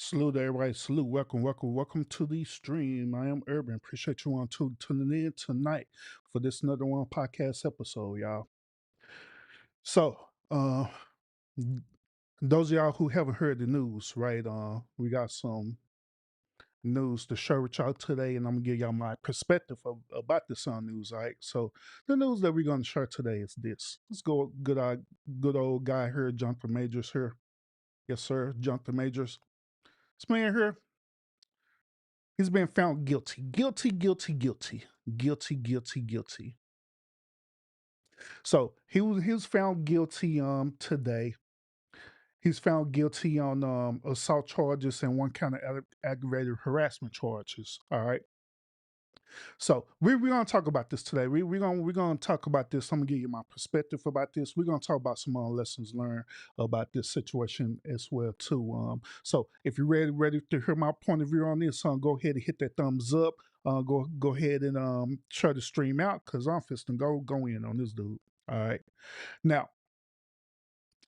Salute everybody. Salute. Welcome to the stream. I am Urban. Appreciate you on tuning in tonight for this another one podcast episode, y'all. So, those of y'all who haven't heard the news, right? We got some news to share with y'all today, and I'm gonna give y'all my perspective about this on news. All right. So, the news that we're gonna share today is this. Let's go. Good old guy here, Jonathan Majors here. Yes, sir, Jonathan Majors. This man here. He's been found guilty. Guilty. So he was found guilty today. He's found guilty on assault charges and one kind of aggravated harassment charges. All right. So we're gonna talk about this today. We're gonna talk about this. I'm gonna give you my perspective about this. We're gonna talk about some lessons learned about this situation as well too. So if you're ready to hear my point of view on this, go ahead and hit that thumbs up. Go ahead and share the stream out because I'm fisting go in on this dude. All right. Now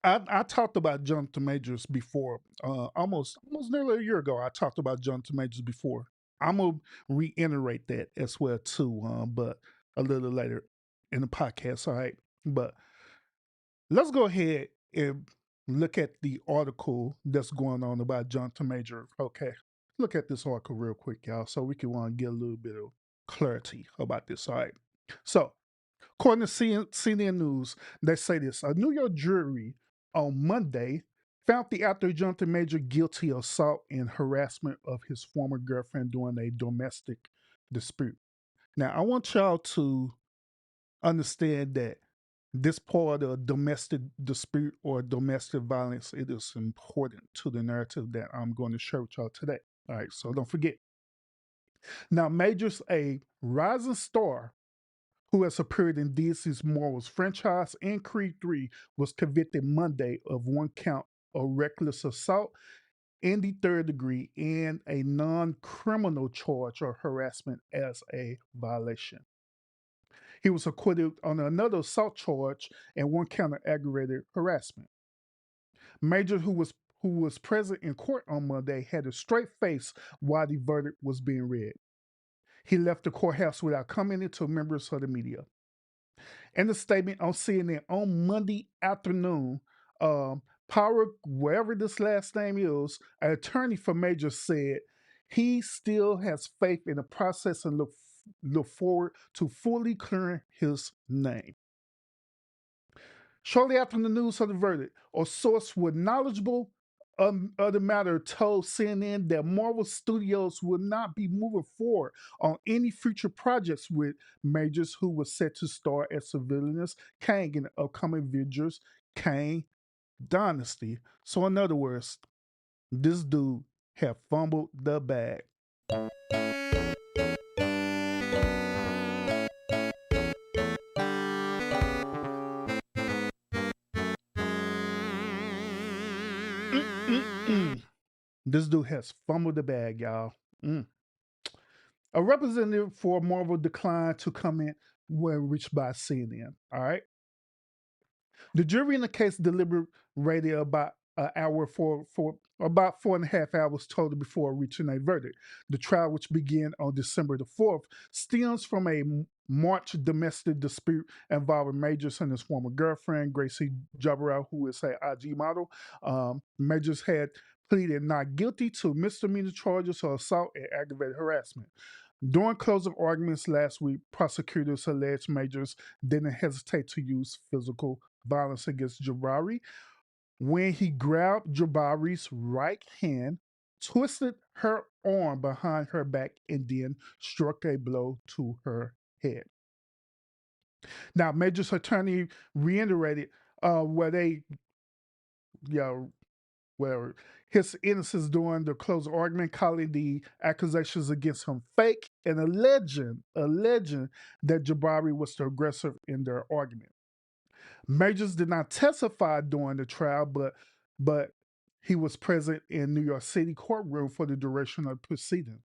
I talked about Jonathan Majors before. Almost nearly a year ago, I talked about Jonathan Majors before. I'm gonna reiterate that as well too, but a little later in the podcast. All right, but let's go ahead and look at the article that's going on about Jonathan Major. Okay, look at this article real quick, y'all, so we can want to get a little bit of clarity about this. All right, so according to CNN News, they say this: a New York jury on Monday found the actor Jonathan Major guilty of assault and harassment of his former girlfriend during a domestic dispute. Now, I want y'all to understand that this part of domestic dispute or domestic violence, it is important to the narrative that I'm going to share with y'all today. All right, so don't forget. Now, Major's a rising star who has appeared in Disney's Marvel's franchise and Creed 3, was convicted Monday of one count of reckless assault in the third degree and a non criminal charge of harassment as a violation. He was acquitted on another assault charge and one count of aggravated harassment. Major, who was present in court on Monday, had a straight face while the verdict was being read. He left the courthouse without commenting to members of the media. In a statement on CNN on Monday afternoon, Power, wherever this last name is, an attorney for Major said he still has faith in the process and look forward to fully clearing his name. Shortly after the news of the verdict, a source with knowledgeable of the matter told CNN that Marvel Studios will not be moving forward on any future projects with Majors, who was set to star as a villainous Kang in the upcoming Avengers Kang Dynasty. So, in other words, this dude have fumbled the bag. Mm-mm-mm. This dude has fumbled the bag, y'all. Mm. A representative for Marvel declined to comment when reached by CNN. All right. The jury in the case deliberated about an hour for about 4.5 hours total before reaching a verdict. The trial, which began on December the 4th, stems from a March domestic dispute involving Majors and his former girlfriend, Gracie Jabberell, who is a IG model. Majors had pleaded not guilty to misdemeanor charges of assault and aggravated harassment. During closing arguments last week, prosecutors alleged Majors didn't hesitate to use physical violence against Jabari when he grabbed Jabari's right hand, twisted her arm behind her back, and then struck a blow to her head. Now, Major's attorney reiterated where they, you know, where his innocence during the closing argument, calling the accusations against him fake and alleging that Jabari was the aggressor in their argument. Majors did not testify during the trial, but he was present in New York City courtroom for the duration of the proceeding.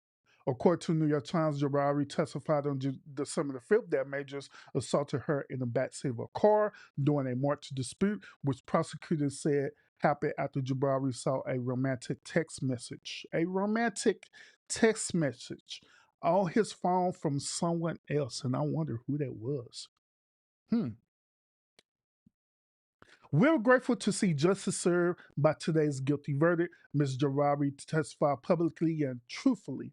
According to New York Times, Jabari testified on December the 5th that Majors assaulted her in the backseat of a car during a March dispute, which prosecutors said happened after Jabari saw a romantic text message on his phone from someone else, and I wonder who that was. Hmm. We're grateful to see justice served by today's guilty verdict. Ms. Jabari testified publicly and truthfully,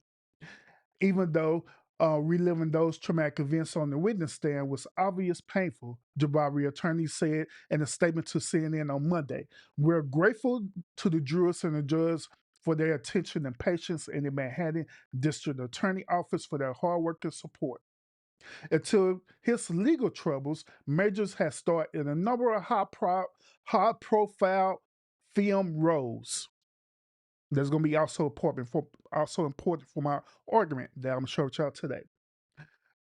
even though reliving those traumatic events on the witness stand was obvious painful, Jabari attorney said in a statement to CNN on Monday. We're grateful to the jurors and the judge for their attention and patience, and the Manhattan District Attorney Office for their hard work and support. Until his legal troubles, Majors has starred in a number of high profile film roles. That's going to be also important for my argument that I'm going to show y'all today.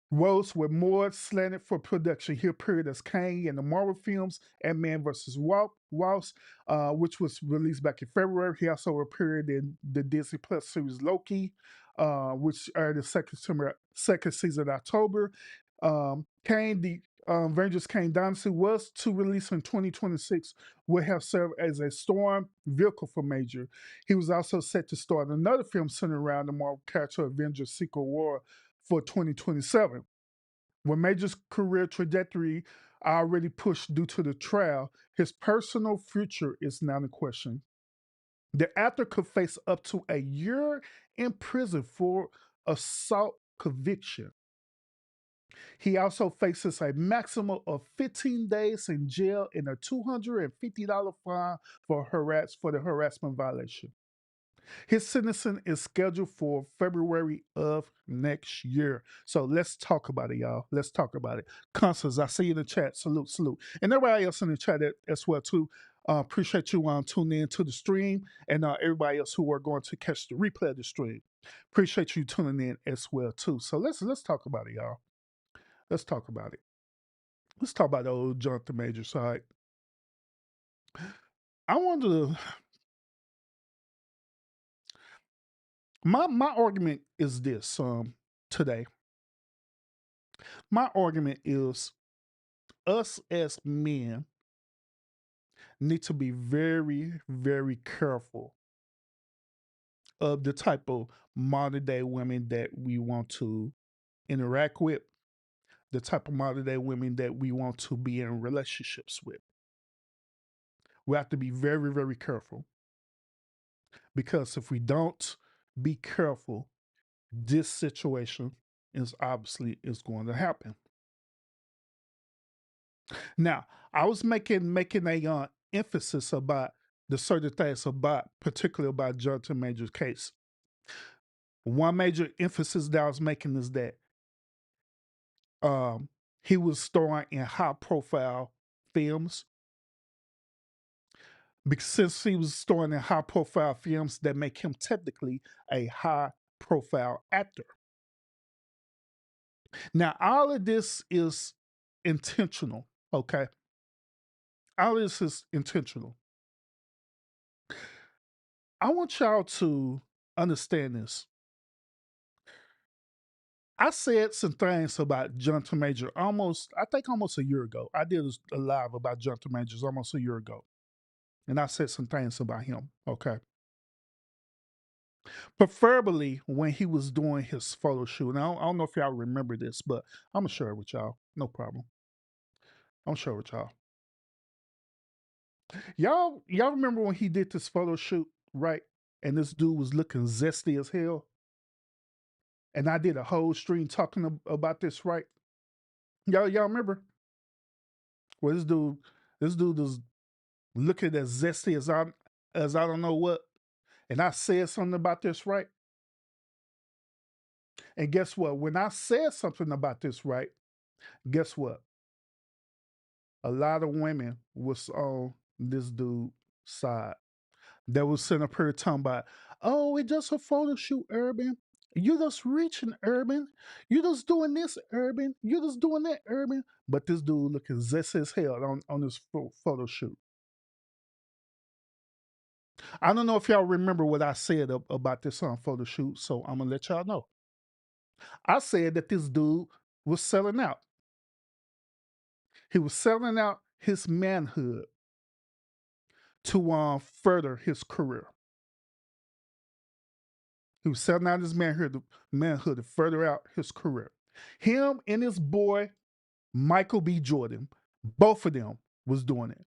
Roles were more slanted for production. He appeared as Kang in the Marvel films Ant-Man vs. Wasp, which was released back in February. He also appeared in the Disney Plus series Loki, which aired the second season in October. Kang, the Avengers Kang Dynasty was to release in 2026, would have served as a storm vehicle for Major. He was also set to star in another film centered around the Marvel character Avengers Secret War for 2027. When Major's career trajectory already pushed due to the trial, his personal future is now in question. The actor could face up to a year in prison for assault conviction. He also faces a maximum of 15 days in jail and a $250 fine for the harassment violation. His sentencing is scheduled for February of next year. So let's talk about it, y'all. Let's talk about it. Constance, I see you in the chat. Salute, salute. And everybody else in the chat as well, too. Appreciate you tuning in to the stream, and everybody else who are going to catch the replay of the stream. Appreciate you tuning in as well, too. So let's talk about it, y'all. Let's talk about it. Let's talk about the old Jonathan Major side. I want to. My argument is this today. My argument is us as men need to be very, very careful of the type of modern day women that we want to interact with, the type of modern day women that we want to be in relationships with. We have to be very, very careful, because if we don't be careful, this situation is obviously is going to happen. Now, I was making a emphasis about the certain things about, particularly about Jonathan Major's case. One major emphasis that I was making is that um, he was starring in high profile films. Because since he was starring in high profile films, that make him technically a high profile actor. Now, all of this is intentional, okay? All of this is intentional. I want y'all to understand this. I said some things about Jonathan Major almost a year ago. I did a live about Jonathan Majors almost a year ago. And I said some things about him, okay? Preferably when he was doing his photo shoot. And I don't know if y'all remember this, but I'm going to share it with y'all. No problem. I'm sure with y'all. Y'all remember when he did this photo shoot, right? And this dude was looking zesty as hell. And I did a whole stream talking about this, right? Y'all remember? Well, this dude is looking as zesty as I don't know what. And I said something about this, right? And guess what? When I said something about this, right? Guess what? A lot of women was on this dude's side. That was sitting up here talking about, oh, it's just a photo shoot, Urban. You just reaching, Urban. You just doing this, Urban. You just doing that, Urban. But this dude looking zesty as hell on this photo shoot. I don't know if y'all remember what I said about this photo shoot, so I'm gonna let y'all know. I said that this dude was selling out. He was selling out his manhood to further his career. He was selling out his manhood to further out his career. Him and his boy Michael B. Jordan, both of them was doing it.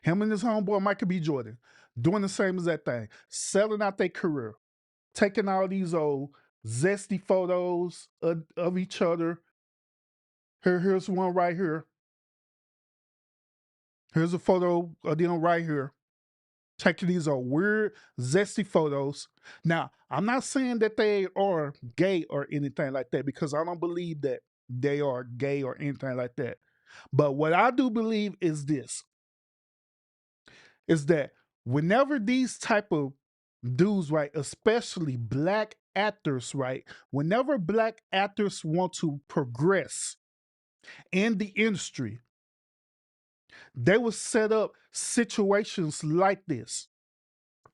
Him and his homeboy Michael B. Jordan doing the same as that thing, selling out their career, taking all these old zesty photos of each other. Here's one right here. Here's a photo of them right here. Taking these are weird, zesty photos. Now, I'm not saying that they are gay or anything like that because I don't believe that they are gay or anything like that. But what I do believe is this is that whenever these type of dudes, right, especially black actors, right, whenever black actors want to progress in the industry, they will set up situations like this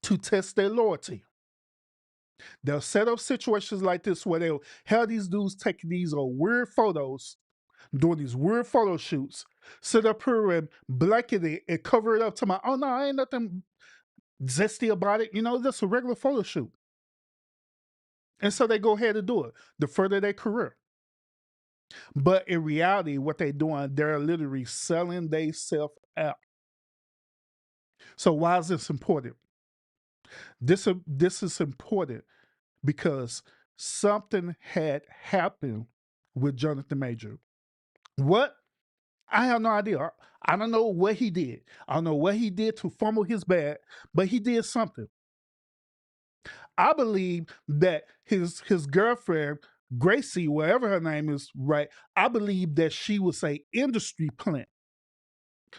to test their loyalty. They'll set up situations like this where they'll have these dudes taking these weird photos, doing these weird photo shoots, sit up here and blanket it and cover it up to my, oh no, ain't nothing zesty about it. You know, just a regular photo shoot. And so they go ahead and do it to further their career. But in reality, what they're doing, they're literally selling themselves out. So why is this important? This is important because something had happened with Jonathan Major. What? I have no idea. I don't know what he did. I don't know what he did to fumble his bag, but he did something. I believe that his girlfriend, Gracie, whatever her name is, right? I believe that she was a industry plant.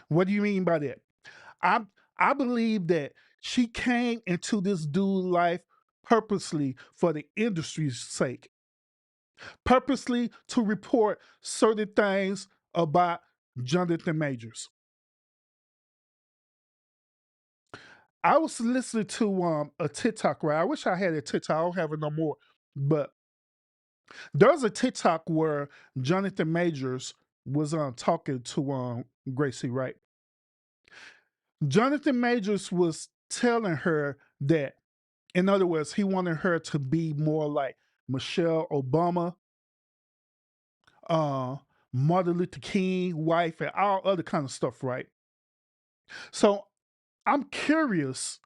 What do you mean by that? I I believe that she came into this dude's life purposely for the industry's sake, purposely to report certain things about Jonathan Majors. I was listening to a TikTok, right? I wish I had a TikTok. I don't have it no more. But there's a TikTok where Jonathan Majors was talking to Gracie, right? Jonathan Majors was telling her that, in other words, he wanted her to be more like Michelle Obama, uh, Martin Luther King wife, and all other kind of stuff, right? So I'm curious.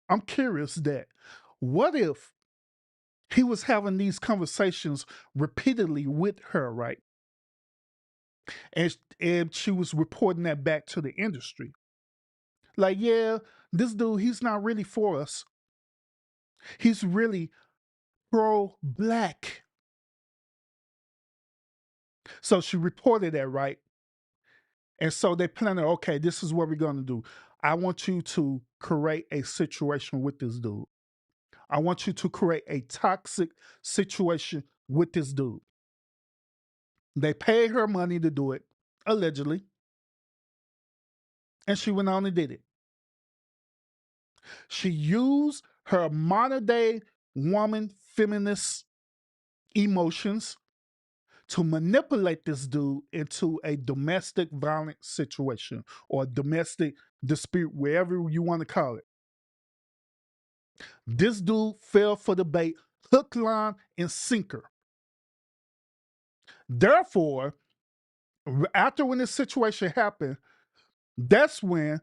I'm curious that what if he was having these conversations repeatedly with her, right? And she was reporting that back to the industry. Like, yeah, this dude, he's not really for us. He's really pro black. So she reported that, right? And so they planned, okay, this is what we're going to do. I want you to create a situation with this dude. I want you to create a toxic situation with this dude. They paid her money to do it, allegedly, and she went on and did it. She used her modern day woman feminist emotions to manipulate this dude into a domestic violence situation or a domestic dispute, wherever you want to call it. This dude fell for the bait, hook, line, and sinker. Therefore, after when this situation happened, that's when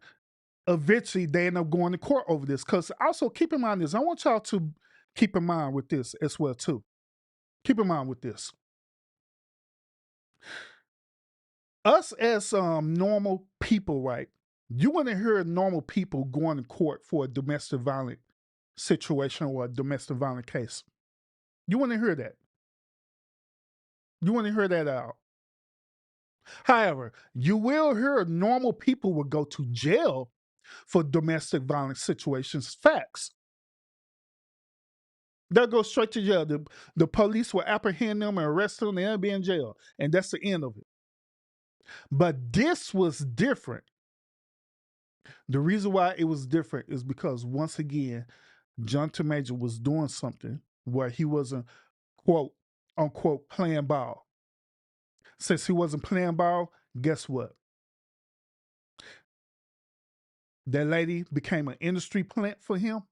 eventually they end up going to court over this. Because also keep in mind this, I want y'all to keep in mind with this as well too. Keep in mind with this. Us as normal people, right? You want to hear normal people going to court for a domestic violence situation or a domestic violence case. You want to hear that. You want to hear that out. However, you will hear normal people will go to jail for domestic violence situations. Facts. They'll go straight to jail. The police will apprehend them and arrest them, and they'll be in jail. And that's the end of it. But this was different. The reason why it was different is because, once again, Jonathan Major was doing something where he wasn't, quote unquote, playing ball. Since he wasn't playing ball, guess what? That lady became an industry plant for him,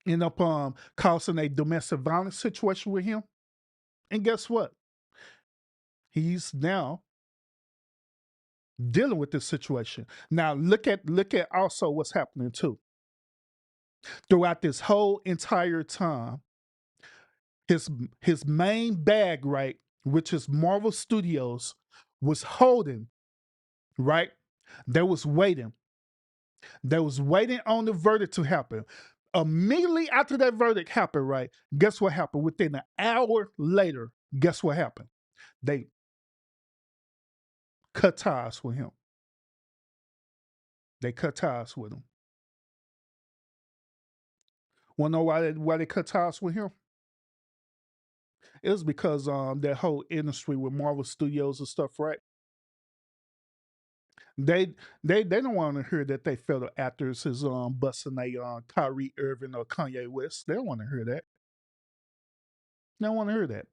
ended up causing a domestic violence situation with him. And guess what? He's now dealing with this situation. Now look at also what's happening too. Throughout this whole entire time, his his main bag, right, which is Marvel Studios, was holding, right? They was waiting. They was waiting on the verdict to happen. Immediately after that verdict happened, right? Guess what happened? Within an hour later, guess what happened? They cut ties with him. They cut ties with him. Wanna know why they cut ties with him? It was because that whole industry with Marvel Studios and stuff, right? They they don't want to hear that they fellow actors is busting a Kyrie Irving or Kanye West. They don't want to hear that. They don't want to hear that.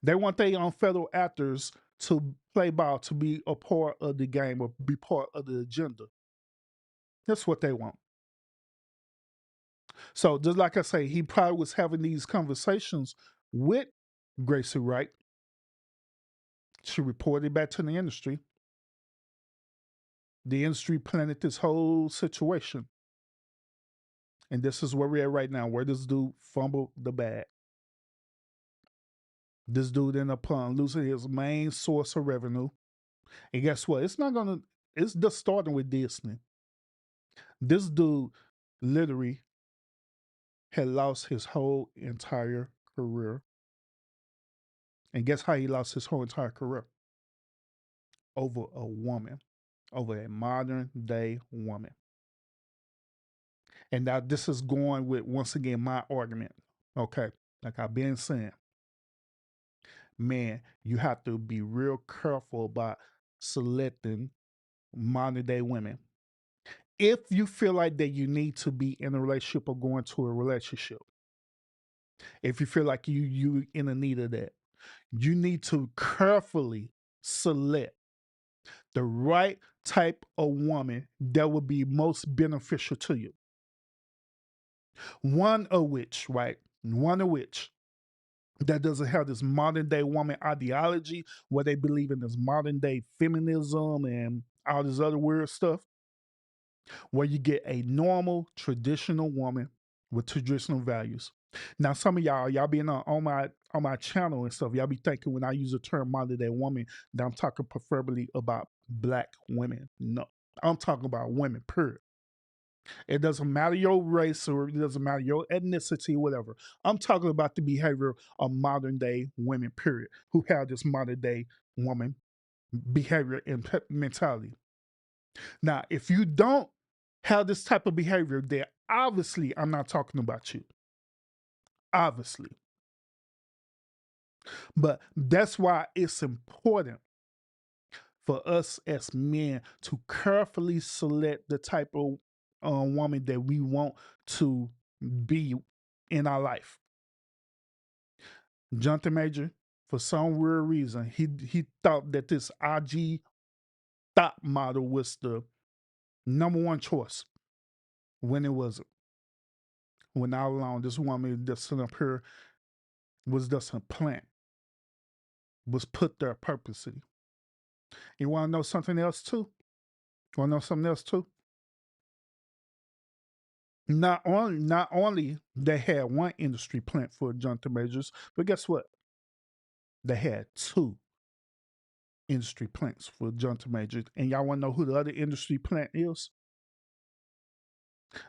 They want their fellow actors to play ball, to be a part of the game or be part of the agenda. That's what they want. So just like I say, he probably was having these conversations with Gracie Wright. She reported back to the industry. The industry planted this whole situation. And this is where we're at right now, where this dude fumbled the bag. This dude ended up losing his main source of revenue. And guess what? It's just starting with Disney. This dude literally had lost his whole entire career. And guess how he lost his whole entire career? Over a woman, over a modern day woman. And now this is going with, once again, my argument. Okay. Like I've been saying, man, you have to be real careful about selecting modern day women. If you feel like that you need to be in a relationship or going to a relationship, if you feel like you in a need of that, you need to carefully select the right type of woman that will be most beneficial to you. One of which, right? One of which that doesn't have this modern day woman ideology where they believe in this modern day feminism and all this other weird stuff, where you get a normal traditional woman with traditional values. Now, some of y'all being on my channel and stuff, y'all be thinking when I use the term modern day woman that I'm talking preferably about black women. No, I'm talking about women, period. It doesn't matter your race or it doesn't matter your ethnicity, whatever. I'm talking about the behavior of modern day women, period, who have this modern day woman behavior and mentality. Now, if you don't have this type of behavior, then obviously I'm not talking about you. Obviously. But that's why it's important for us as men to carefully select the type of woman that we want to be in our life. Jonathan Major, for some weird reason, he thought that this IG top model was the number one choice when it wasn't. When all along, this woman that's up here was just a plant, was put there purposely. You want to know something else too? Want to know something else too? Not only they had one industry plant for Jonathan Majors, but guess what? They had two industry plants for Jonathan Majors. And y'all want to know who the other industry plant is?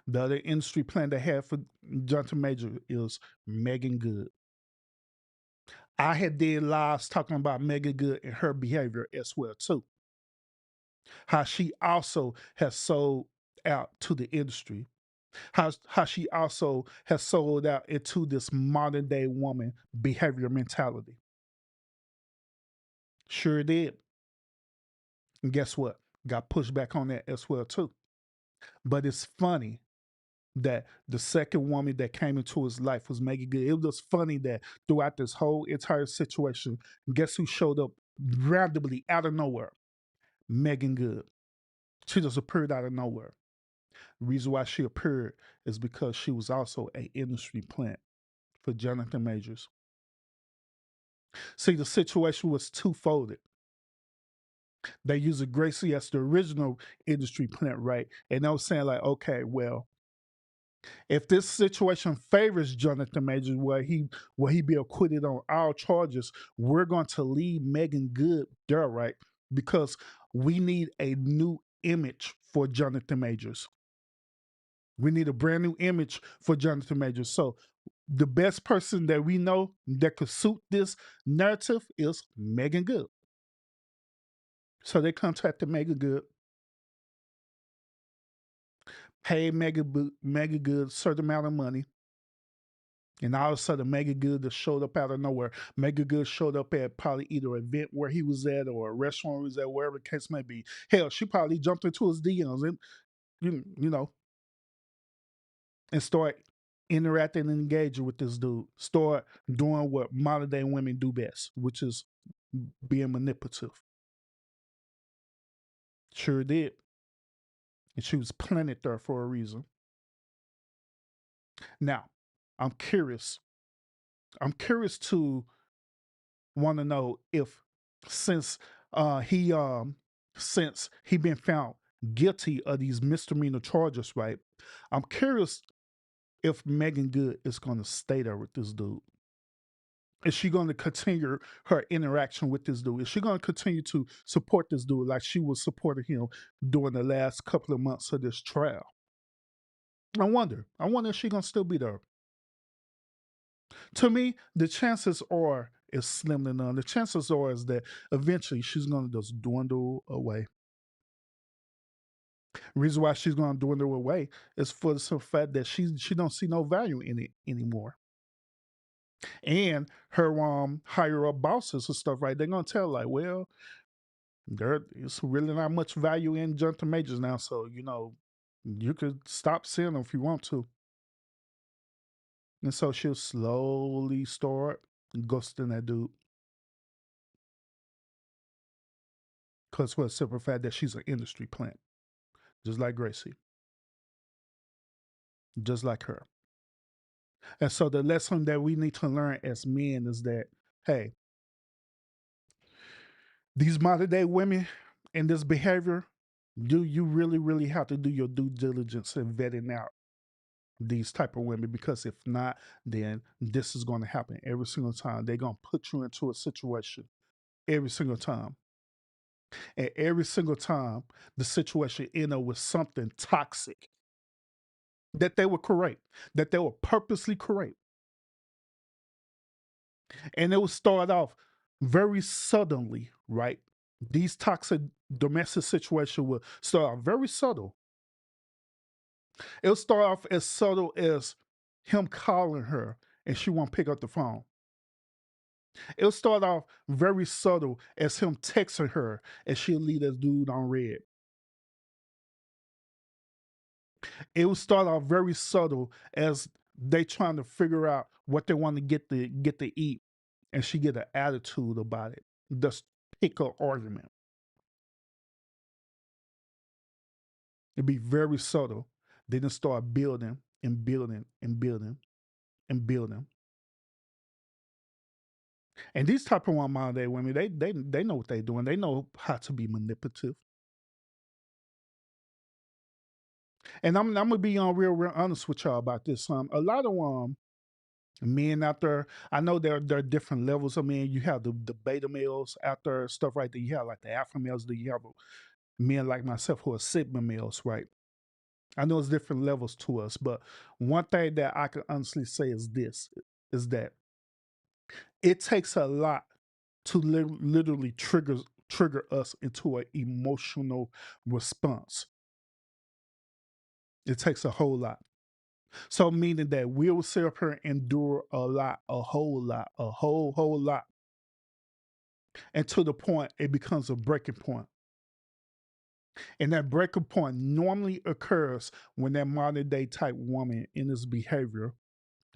The other industry plant they had for Jonathan Major is Megan Good. I had did lives talking about Megan Good and her behavior as well too. How she also has sold out to the industry. How she also has sold out into this modern day woman behavior mentality. Sure did. And guess what? Got pushed back on that as well too. But it's funny that the second woman that came into his life was Megan Good. It was just funny that throughout this whole entire situation, guess who showed up randomly out of nowhere? Megan Good. She just appeared out of nowhere. The reason why she appeared is because she was also a industry plant for Jonathan Majors. See, the situation was two-folded. They used Gracie as the original industry plant, right? And I was saying, like, okay, well, if this situation favors Jonathan Majors, where he be acquitted on all charges, we're going to leave Megan Good there, right? Because we need a new image for Jonathan Majors. We need a brand new image for Jonathan Majors. So the best person that we know that could suit this narrative is Megan Good. So they contacted Megan Good, paid Megan Good a certain amount of money. And all of a sudden, Megan Good just showed up out of nowhere. Megan Good showed up at probably either an event where he was at or a restaurant he was at, wherever the case may be. Hell, she probably jumped into his DMs and you know, and start interacting and engaging with this dude. Start doing what modern day women do best, which is being manipulative. Sure did. And she was planted there for a reason. Now, I'm curious. I'm curious to want to know if since he since he been found guilty of these misdemeanor charges, right? I'm curious if Megan Good is going to stay there with this dude. Is she going to continue her interaction with this dude? Is she going to continue to support this dude like she was supporting him during the last couple of months of this trial? I wonder. I wonder if she's going to still be there. To me, the chances are is slim to none. The chances are is that eventually she's going to just dwindle away. The reason why she's going to dwindle away is for the simple fact that she don't see no value in it anymore. And her higher up bosses and stuff, right? They're gonna tell like, well, there is really not much value in Jonathan Majors now, so you could stop seeing them if you want to. And so she'll slowly start ghosting that dude. Because for the simple fact that she's an industry plant, just like Gracie, just like her. And so the lesson that we need to learn as men is that, hey, these modern day women and this behavior, do you really, really have to do your due diligence in vetting out these type of women? Because if not, then this is going to happen every single time. They're going to put you into a situation every single time. And every single time, the situation end up with something toxic that they were correct, that they were purposely correct. And it will start off very suddenly, right? These toxic domestic situations will start off very subtle. It'll start off as subtle as him calling her and she won't pick up the phone. It'll start off very subtle as him texting her and she'll leave this dude on red. It will start off very subtle as they trying to figure out what they want to get to eat, and she get an attitude about it. Just pick an argument. It'd be very subtle. Then it start building and building and building and building. And these type of one modern day women, they know what they're doing. They know how to be manipulative. And I'm gonna be on real honest with y'all about this. A lot of men out there, I know there are different levels of men. You have the beta males out there, stuff right there. You have like the alpha males. Then you have men like myself who are sigma males, right? I know it's different levels to us, but one thing that I can honestly say is this: is that it takes a lot to literally trigger us into an emotional response. It takes a whole lot. So meaning that we will sit up here and endure a lot, a whole lot, a whole lot. And to the point it becomes a breaking point. And that breaking point normally occurs when that modern day type woman in this behavior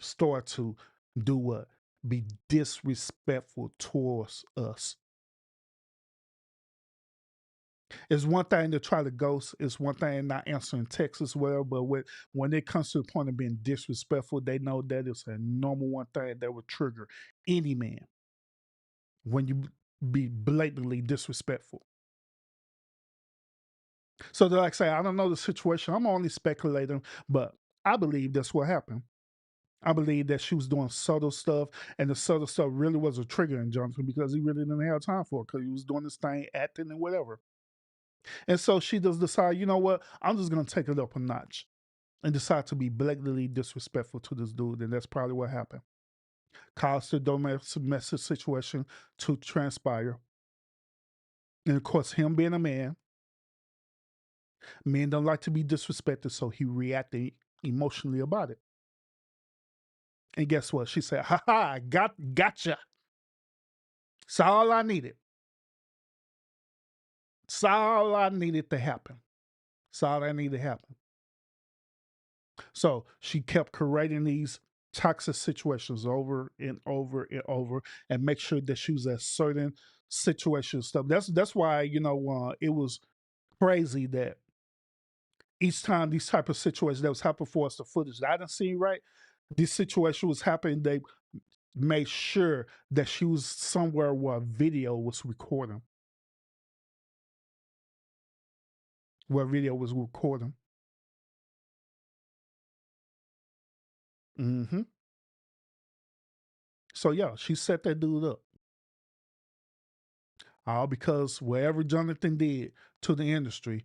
start to do what? Be disrespectful towards us. It's one thing to try to ghost. It's one thing not answering texts as well. But when it comes to the point of being disrespectful, they know that it's a normal one thing that would trigger any man when you be blatantly disrespectful. So, like I say, I don't know the situation. I'm only speculating, but I believe that's what happened. I believe that she was doing subtle stuff, and the subtle stuff really was a trigger in Jonathan because he really didn't have time for it because he was doing this thing, acting and whatever. And so she just decided, you know what, I'm just gonna take it up a notch and decide to be blatantly disrespectful to this dude, and that's probably what happened. Caused the domestic situation to transpire. And of course, him being a man, men don't like to be disrespected, so he reacted emotionally about it. And guess what? She said, "Ha ha, gotcha. It's all I needed. It's all I needed to happen. It's all I needed to happen." So she kept creating these toxic situations over and over and over, and make sure that she was at certain situations stuff. That's why it was crazy that each time these type of situations that was happening for us, the footage that I didn't see right, this situation was happening. They made sure that she was somewhere where a video was recording, where video was recording. Hmm. So yeah, she set that dude up. All because whatever Jonathan did to the industry,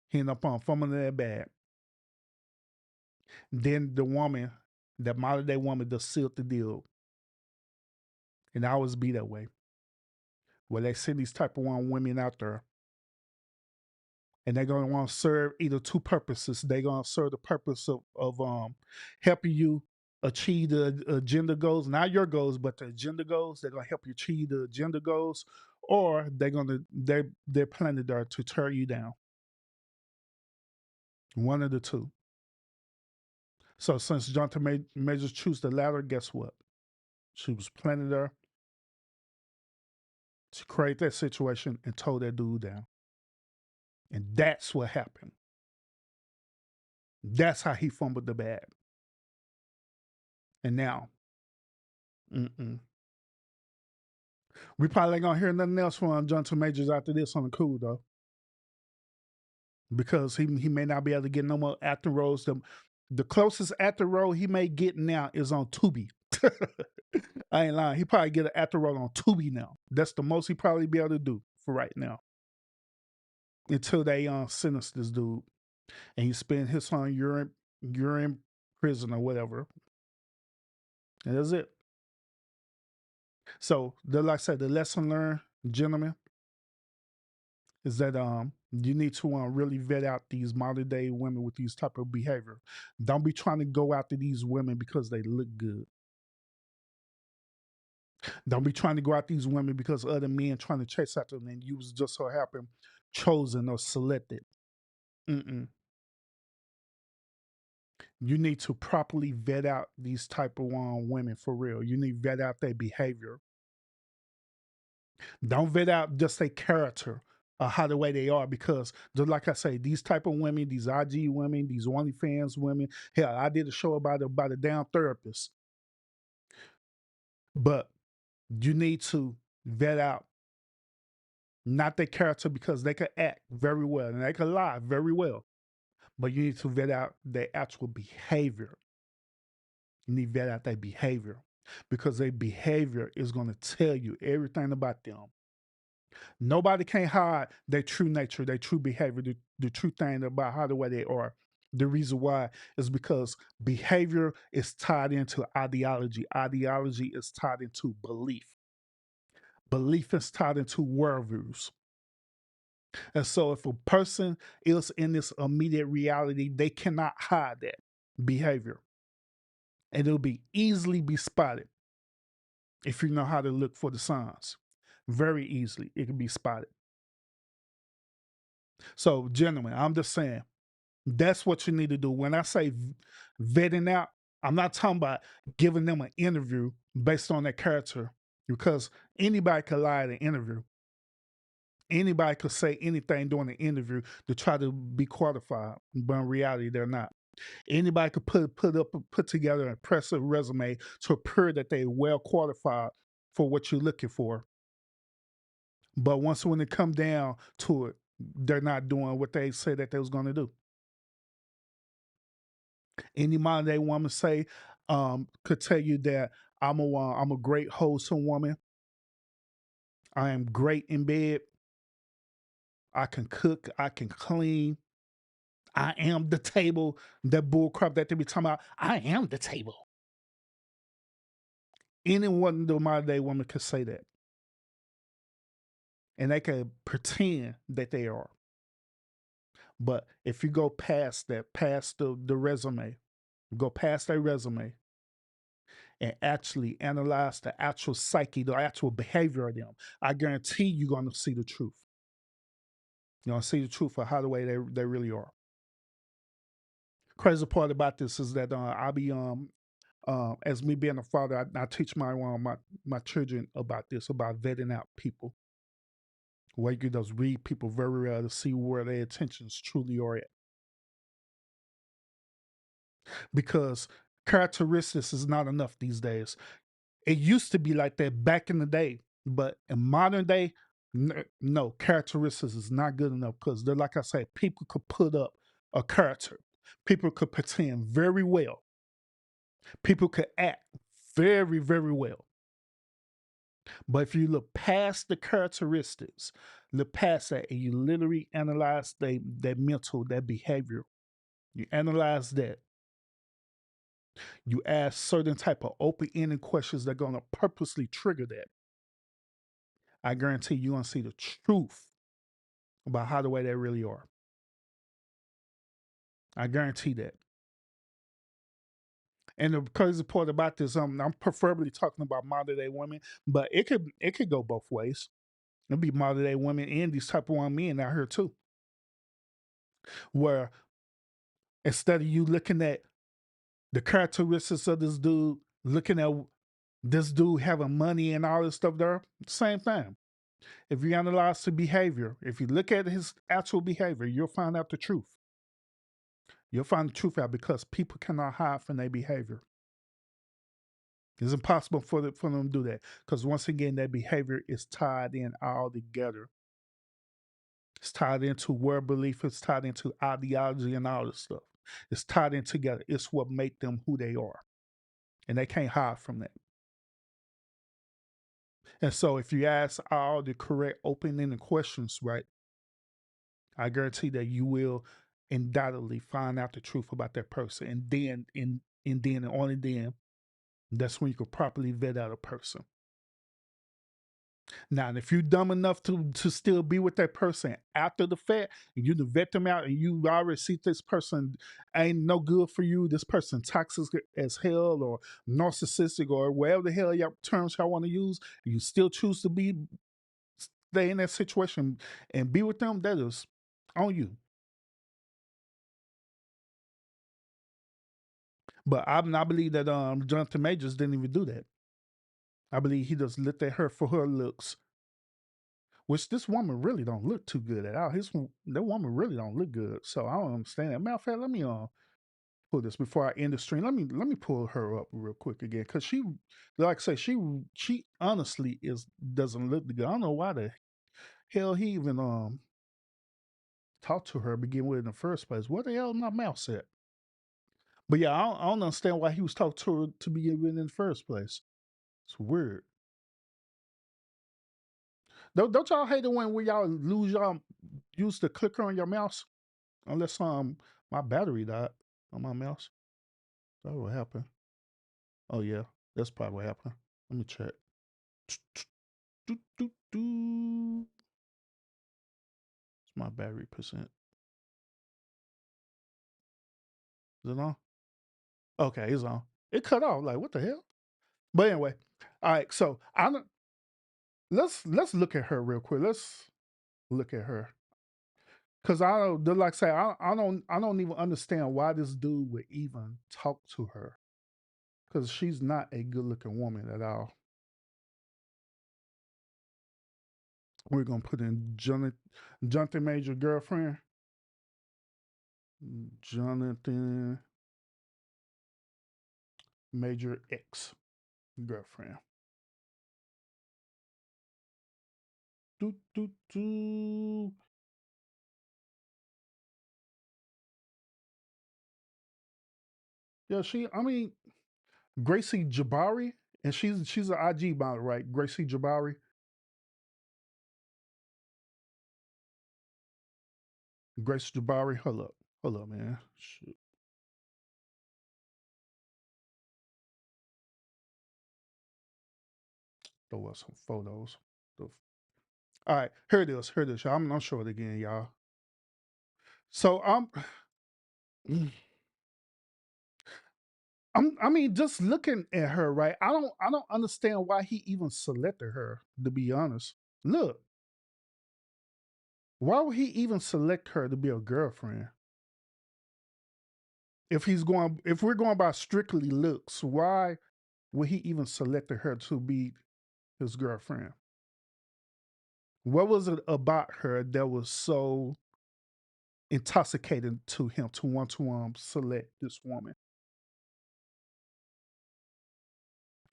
he ended up on fumbling that bag. Then the woman, that modern day woman, just sealed the deal. And I always be that way. Where they send these type of women out there, and they're gonna want to serve either two purposes. They're gonna serve the purpose of helping you achieve the agenda goals, not your goals, but the agenda goals. They're gonna help you achieve the agenda goals, or they're planted there to tear you down. One of the two. So since Jonathan Majors choose the latter, guess what? She was planted there to create that situation and tore that dude down. And that's what happened. That's how he fumbled the bag. And now, mm-mm. We probably ain't gonna hear nothing else from Jonathan Majors after this on the cool though, because he may not be able to get no more acting roles. The closest acting role he may get now is on Tubi. I ain't lying. He probably get an acting role on Tubi now. That's the most he probably be able to do for right now until they sentence this dude and he spend his whole year in prison or whatever. And that's it. So, like I said, the lesson learned, gentlemen, is that you need to really vet out these modern day women with these type of behavior. Don't be trying to go after these women because they look good. Don't be trying to go after these women because other men trying to chase after them and you was just so happen chosen or selected. Mm-mm. You need to properly vet out these type of women for real. You need to vet out their behavior. Don't vet out just their character or how the way they are, because just like I say, these type of women, these IG women, these OnlyFans women. Hell, I did a show about a damn therapist. But you need to vet out not their character because they could act very well and they could lie very well. But you need to vet out their actual behavior. You need to vet out their behavior because their behavior is going to tell you everything about them. Nobody can hide their true nature, their true behavior, the true thing about how the way they are. The reason why is because behavior is tied into ideology. Ideology is tied into belief. Belief is tied into worldviews. And so if a person is in this immediate reality, they cannot hide that behavior. And it'll be easily be spotted if you know how to look for the signs. Very easily, it can be spotted. So, gentlemen, I'm just saying, that's what you need to do. When I say vetting out, I'm not talking about giving them an interview based on their character because anybody can lie at an interview. Anybody could say anything during the interview to try to be qualified, but in reality, they're not. Anybody could put together an impressive resume to appear that they're well qualified for what you're looking for. But once when it come down to it, they're not doing what they said that they was going to do. Any modern day woman say could tell you that I'm a great wholesome woman. I am great in bed. I can cook. I can clean. I am the table. That bull crap that they be talking about. I am the table. Anyone, the modern day woman, could say that, and they can pretend that they are. But if you go past that, past the resume, go past their resume, and actually analyze the actual psyche, the actual behavior of them, I guarantee you're going to see the truth. You're going to see the truth of how the way they really are. Crazy part about this is that I be as me being a father, I teach my children about this, about vetting out people, where you can just read people very well to see where their intentions truly are at. Because characteristics is not enough these days. It used to be like that back in the day, but in modern day, no, characteristics is not good enough because they're like I say, people could put up a character, people could pretend very well, people could act very, very well. But if you look past the characteristics, look past that, and you literally analyze their mental, their behavior, you analyze that, you ask certain type of open-ended questions that are going to purposely trigger that. I guarantee you're going to see the truth about how the way they really are. I guarantee that. And the crazy part about this, I'm preferably talking about modern day women, but it could go both ways. It'll be modern day women and these type of young men out here too, where instead of you looking at the characteristics of this dude, looking at this dude having money and all this stuff there, same thing. If you analyze the behavior, if you look at his actual behavior, you'll find out the truth. You'll find the truth out because people cannot hide from their behavior. It's impossible for them to do that because once again, their behavior is tied in all together. It's tied into word belief. It's tied into ideology and all this stuff. It's tied in together. It's what make them who they are, and they can't hide from that. And so, if you ask all the correct open-ended questions, right, I guarantee that you will undoubtedly find out the truth about that person, and only then, that's when you could properly vet out a person. Now, if you're dumb enough to still be with that person after the fact, and you to vet them out, and you already see this person ain't no good for you, this person toxic as hell, or narcissistic, or whatever the hell y'all terms y'all want to use, and you still choose to stay in that situation and be with them, that is on you. But I believe that Jonathan Majors didn't even do that. I believe he just looked at her for her looks, which this woman really don't look too good at all. That woman really don't look good. So I don't understand that. Matter of fact, let me pull this before I end the stream. Let me pull her up real quick again. Cause she, like I say, she honestly doesn't look good. I don't know why the hell he even talked to her to begin with in the first place. What the hell my mouth said? But yeah, I don't understand why he was talking to her to begin with in the first place. It's weird. Don't y'all hate it when y'all lose y'all use the clicker on your mouse? Unless my battery died on my mouse. That what happened. Oh yeah, that's probably what happened. Let me check. It's my battery percent. Is it on? Okay, it's on. It cut off. Like what the hell? But anyway, all right. So I don't. Let's look at her real quick. Let's look at her. Cause I don't like I say I don't even understand why this dude would even talk to her. Cause she's not a good looking woman at all. We're gonna put in Jonathan Major girlfriend. Jonathan Major ex girlfriend. Do do do. Yeah, she. I mean, Gracie Jabari, and she's an IG model, right? Gracie Jabari. Gracie Jabari. Hold up, man. Shoot. Throw us some photos. All right, here it is. Here it is, y'all. I'm showing it again, y'all. So I mean, just looking at her, right? I don't understand why he even selected her. To be honest, look, why would he even select her to be a girlfriend? If we're going by strictly looks, why would he even select her to be his girlfriend? What was it about her that was so intoxicating to him to want to select this woman?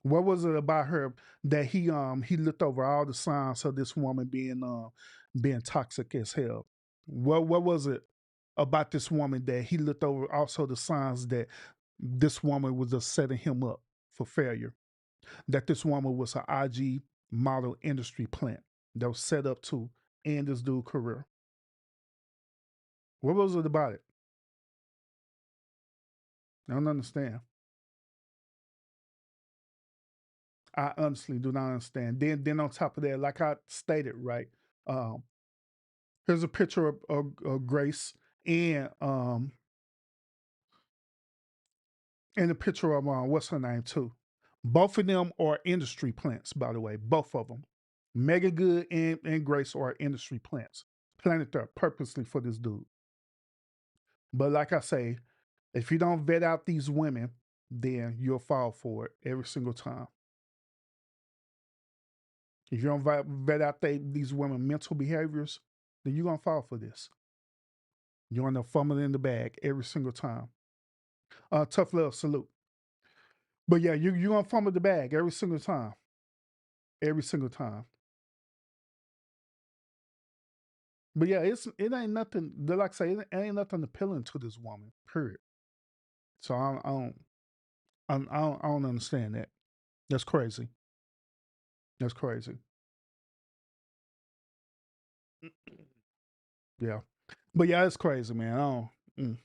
What was it about her that he looked over all the signs of this woman being toxic as hell? What was it about this woman that he looked over also the signs that this woman was just setting him up for failure? That this woman was an IG model industry plant that was set up to end this dude's career. What was it about it? I don't understand. I honestly do not understand. Then on top of that, like I stated, right? Um, Here's a picture of Grace and and a picture of what's her name too. Both of them are industry plants, by the way. Both of them, Mega Good and Grace are industry plants, planted there purposely for this dude. But like I say, if you don't vet out these women, then you'll fall for it every single time. If you don't vet out these women mental behaviors, then you're gonna fall for this. You're gonna fumble in the bag every single time. Tough love, salute. But yeah, you gonna fumble the bag every single time. Every single time. But yeah, it ain't nothing. Like I say, it ain't nothing appealing to this woman. Period. So I don't understand that. That's crazy. That's crazy. Yeah. But yeah, it's crazy, man. I don't. Mm.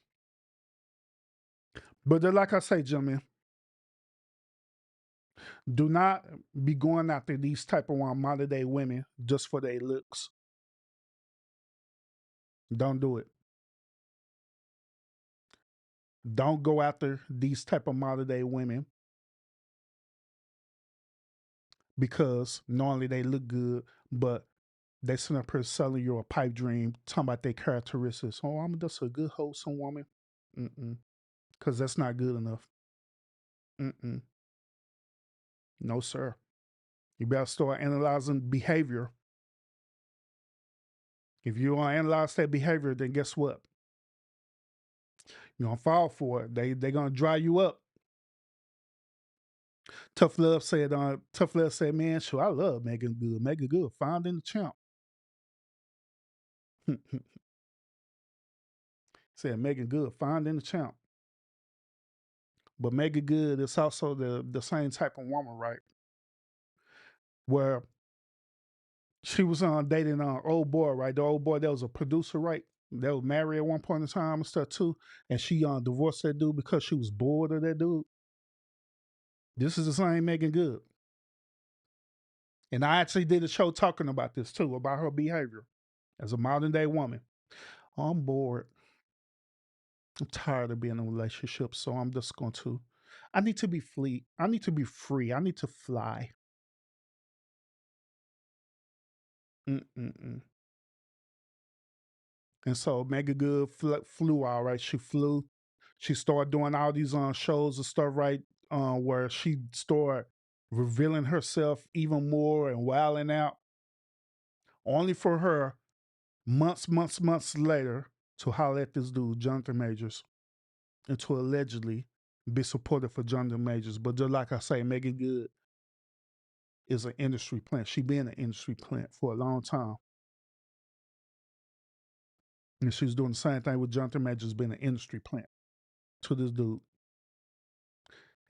But like I say, gentlemen, do not be going after these type of modern day women just for their looks. Don't do it. Don't go after these type of modern day women because not only they look good, but they sitting up here selling you a pipe dream, talking about their characteristics. Oh, I'm just a good, wholesome woman. Mm-mm. Because that's not good enough. Mm-mm. No, sir. You better start analyzing behavior. If you want to analyze that behavior, then guess what? You're going to fall for it. They're going to dry you up. Tough Love said, man, sure, I love Megan Good. Megan Good, found in the champ. Said Megan Good, found in the champ. But Megan Good is also the same type of woman, right? Where she was dating an old boy, right? The old boy that was a producer, right? That was married at one point in time and stuff too. And she divorced that dude because she was bored of that dude. This is the same Megan Good. And I actually did a show talking about this too, about her behavior as a modern day woman. I'm bored. I'm tired of being in a relationship, so I'm just going to. I need to be free. I need to be free. I need to fly. Mm-mm-mm. And so Mega Good flew all right. She flew. She started doing all these shows and stuff, right? Where she started revealing herself even more and wilding out. only for her months later to holler at this dude, Jonathan Majors, and to allegedly be supportive for Jonathan Majors. But just like I say, Megan Good is an industry plant. She been an industry plant for a long time. And she's doing the same thing with Jonathan Majors being an industry plant to this dude.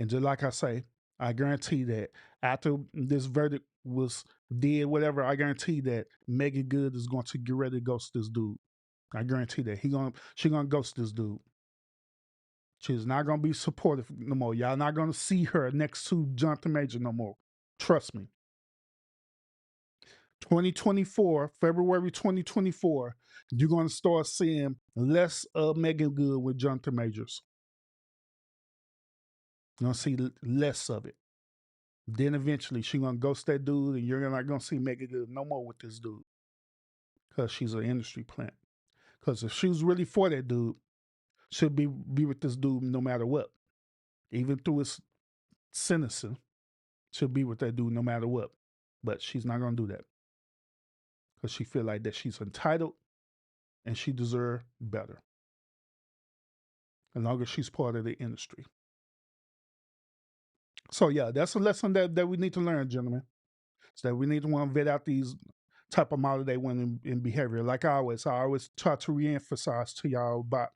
And just like I say, I guarantee that after this verdict was did, whatever, I guarantee that Megan Good is going to get ready to ghost this dude. I guarantee that she gonna ghost this dude. She's not gonna be supportive no more. Y'all not gonna see her next to Jonathan Major no more. Trust me. 2024, February 2024, you're gonna start seeing less of Megan Good with Jonathan Majors. You're gonna see less of it. Then eventually she's gonna ghost that dude, and you're not gonna see Megan Good no more with this dude. Because she's an industry plant. Because if she was really for that dude, she'll be with this dude no matter what. Even through his sentencing, she'll be with that dude no matter what. But she's not gonna do that. Because she feel like that she's entitled and she deserves better. As long as she's part of the industry. So yeah, that's a lesson that we need to learn, gentlemen. So that we need to want to vet out these type of model day women in behavior. Like I always try to reemphasize to y'all about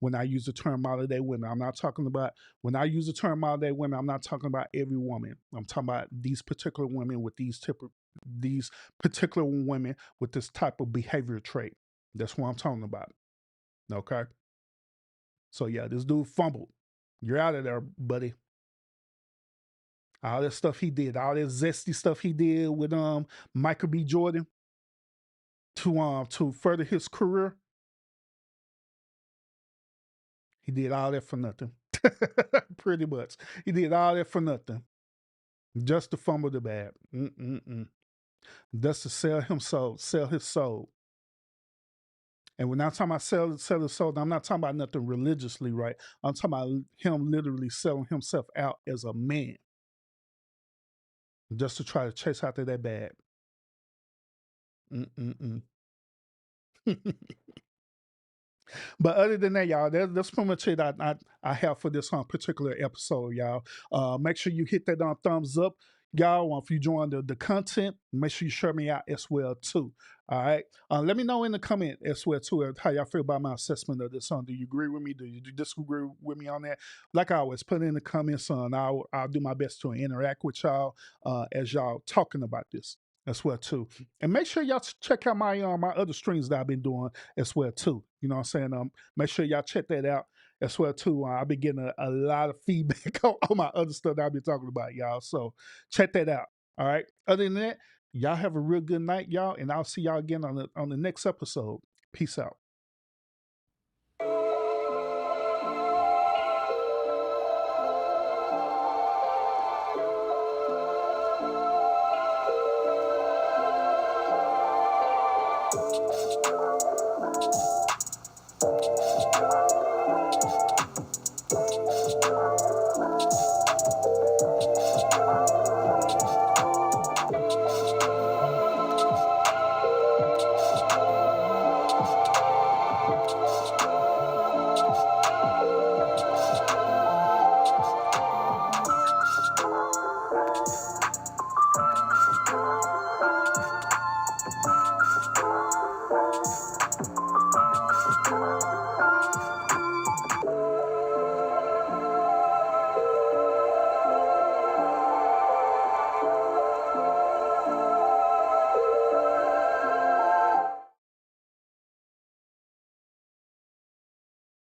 when I use the term model day women. I'm not talking about when I use the term model day women. I'm not talking about every woman. I'm talking about these particular women with these particular women with this type of behavior trait. That's what I'm talking about. Okay. So yeah, this dude fumbled. You're out of there, buddy. All that stuff he did, all that zesty stuff he did with Michael B. Jordan to further his career, he did all that for nothing. Pretty much. He did all that for nothing. Just to fumble the bag. Just to sell his soul. And when I'm talking about sell his soul, I'm not talking about nothing religiously, right? I'm talking about him literally selling himself out as a man. Just to try to chase after that bag. But other than that, y'all, that's pretty much it I have for this particular episode, y'all. Make sure you hit that thumbs up, y'all. If you join the content, make sure you share me out as well too. All right. Let me know in the comment as well too how y'all feel about my assessment of this song. Do you agree with me? Do you disagree with me on that? Like I always, put it in the comments. I'll do my best to interact with y'all as y'all talking about this as well too. And make sure y'all check out my my other streams that I've been doing as well too. You know what I'm saying? Make sure y'all check that out as well too. I've been getting a lot of feedback on my other stuff that I've been talking about, y'all. So check that out. All right. Other than that, y'all have a real good night, y'all, and I'll see y'all again on the next episode. Peace out.